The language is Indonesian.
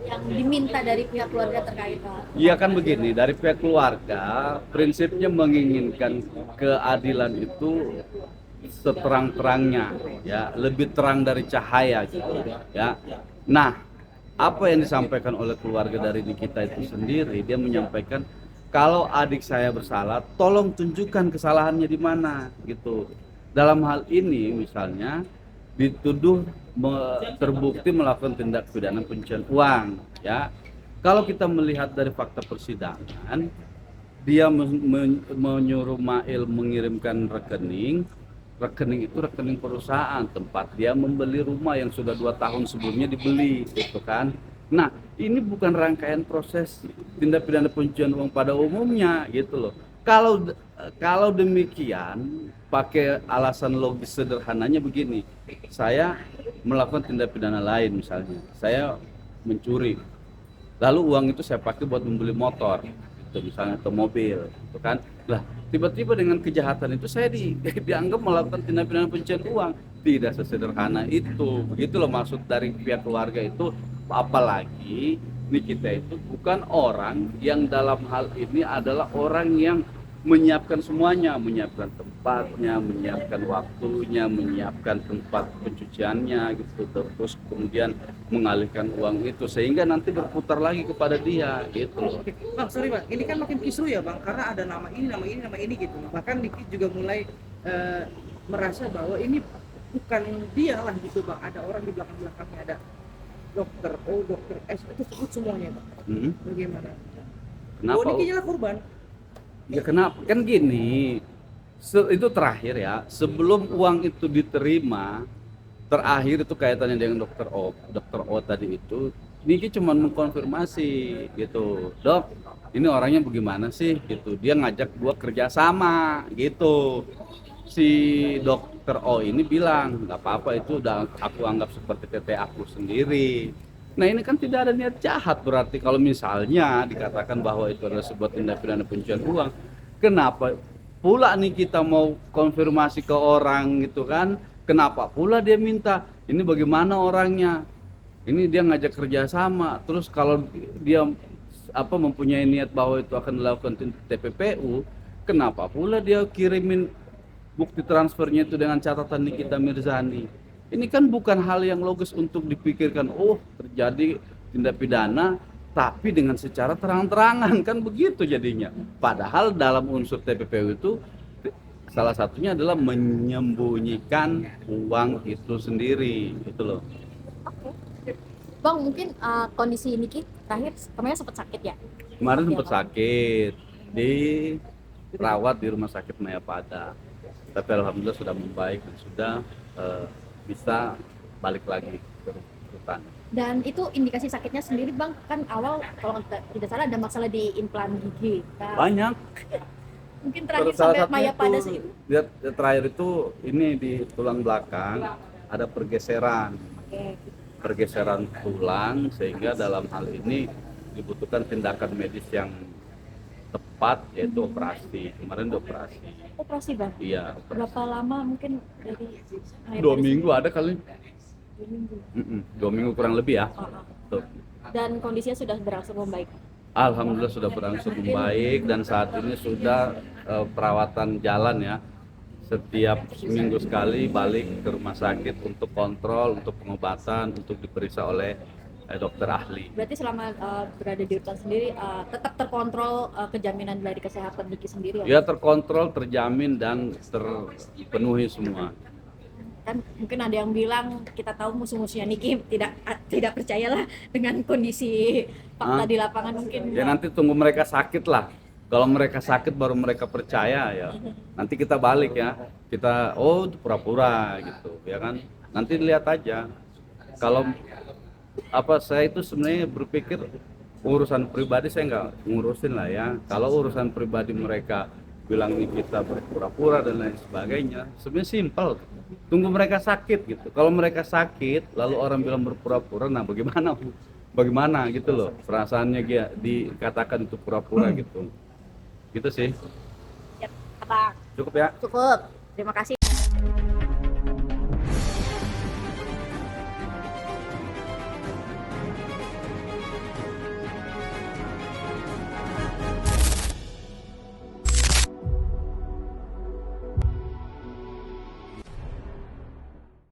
yang diminta dari pihak keluarga terkait Iya kan begini, dari pihak keluarga prinsipnya menginginkan keadilan itu seterang-terangnya, ya, lebih terang dari cahaya gitu, ya. Nah, apa yang disampaikan oleh keluarga dari Nikita itu sendiri, dia menyampaikan kalau adik saya bersalah, tolong tunjukkan kesalahannya di mana gitu. Dalam hal ini misalnya dituduh terbukti melakukan tindak pidana pencucian uang, ya. Kalau kita melihat dari fakta persidangan, dia menyuruh Mail mengirimkan rekening. Rekening itu rekening perusahaan tempat dia membeli rumah yang sudah 2 tahun sebelumnya dibeli, gitu kan. Nah, ini bukan rangkaian proses tindak pidana pencucian uang pada umumnya, gitu loh. Kalau demikian, pakai alasan logis sederhananya begini, saya melakukan tindak pidana lain, misalnya saya mencuri, lalu uang itu saya pakai buat membeli motor itu misalnya, atau mobil itu kan. Lah, tiba-tiba dengan kejahatan itu saya dianggap melakukan tindak pidana pencucian uang. Tidak sesederhana itu, begitu loh maksud dari pihak keluarga itu. Apalagi Nikita itu bukan orang yang dalam hal ini adalah orang yang menyiapkan semuanya, menyiapkan tempatnya, menyiapkan waktunya, menyiapkan tempat pencuciannya gitu, terus kemudian mengalihkan uang itu sehingga nanti berputar lagi kepada dia gitu loh. Oke, Bang, sorry Bang, ini kan makin kisru ya Bang, karena ada nama ini, nama ini, nama ini gitu. Bahkan Diki juga mulai merasa bahwa ini bukan dia lah gitu Bang. Ada orang di belakang-belakangnya, ada dokter O, dokter S, itu sebut semuanya Bang. Bagaimana? Oh, Kenapa? Diki lah korban. Ya kenapa? Kan gini, itu terakhir ya, sebelum uang itu diterima, terakhir itu kaitannya dengan dokter O tadi itu, Niki cuma mengkonfirmasi gitu, dok, ini orangnya bagaimana sih gitu, dia ngajak gua kerja sama gitu. Si dokter O ini bilang nggak apa-apa, itu udah aku anggap seperti teteh aku sendiri. Nah, ini kan tidak ada niat jahat, berarti kalau misalnya dikatakan bahwa itu adalah sebuah tindak pidana pencucian uang, kenapa pula nih kita mau konfirmasi ke orang gitu kan? Kenapa pula dia minta ini bagaimana orangnya? Ini dia ngajak kerja sama, terus kalau dia mempunyai niat bahwa itu akan dilakukan TPPU, kenapa pula dia kirimin bukti transfernya itu dengan catatan Nikita Mirzani? Ini kan bukan hal yang logis untuk dipikirkan, oh terjadi tindak pidana tapi dengan secara terang-terangan, kan begitu jadinya. Padahal dalam unsur TPPU itu salah satunya adalah menyembunyikan uang itu sendiri, gitu loh. Oke. Bang, mungkin kondisi Niki terakhir kemarin sempat sakit ya? Kemarin Iya, sempat Bang. sakit, dirawat di rumah sakit Mayapada, tapi alhamdulillah sudah membaik dan sudah bisa balik lagi ke rutan. Dan itu indikasi sakitnya sendiri Bang, kan awal kalau tidak salah ada masalah di implan gigi. Nah, Banyak. mungkin terakhir Salah sampai satunya Maya pada itu sih. lihat terakhir itu ini di tulang belakang ada Oke. pergeseran tulang, sehingga dalam hal ini dibutuhkan tindakan medis yang tepat, yaitu operasi. Kemarin dioperasi. Operasi Bang. Iya, operasi. Berapa lama mungkin dari Maya 2 minggu ada kali. 2 minggu. 2 minggu kurang lebih ya. Oh, oh. Tuh. Dan kondisinya sudah berangsur membaik. Alhamdulillah sudah berangsur membaik dan saat ini sudah perawatan jalan ya. Setiap seminggu sekali balik ke rumah sakit untuk kontrol, untuk pengobatan, untuk diperiksa oleh dokter ahli. Berarti selama berada di rutan sendiri tetap terkontrol kejaminan dari kesehatan Niki sendiri Ya ya? terkontrol, terjamin dan terpenuhi semua. Kan mungkin ada yang bilang, kita tahu musuh-musuhnya Niki tidak percayalah dengan kondisi fakta di lapangan mungkin. Ya nanti tunggu mereka sakit lah. Kalau mereka sakit baru mereka percaya ya. Nanti kita balik ya. Kita itu pura-pura gitu ya kan. Nanti lihat aja. Kalau saya itu sebenarnya berpikir urusan pribadi saya nggak ngurusin lah ya. Kalau urusan pribadi mereka bilang ini kita berpura-pura dan lain sebagainya, sebenarnya simpel. Tunggu mereka sakit gitu. Kalau mereka sakit lalu orang bilang berpura-pura, nah bagaimana gitu loh perasaannya dia dikatakan itu pura-pura gitu. Gitu sih. Ya, apa? Cukup ya. Cukup. Terima kasih.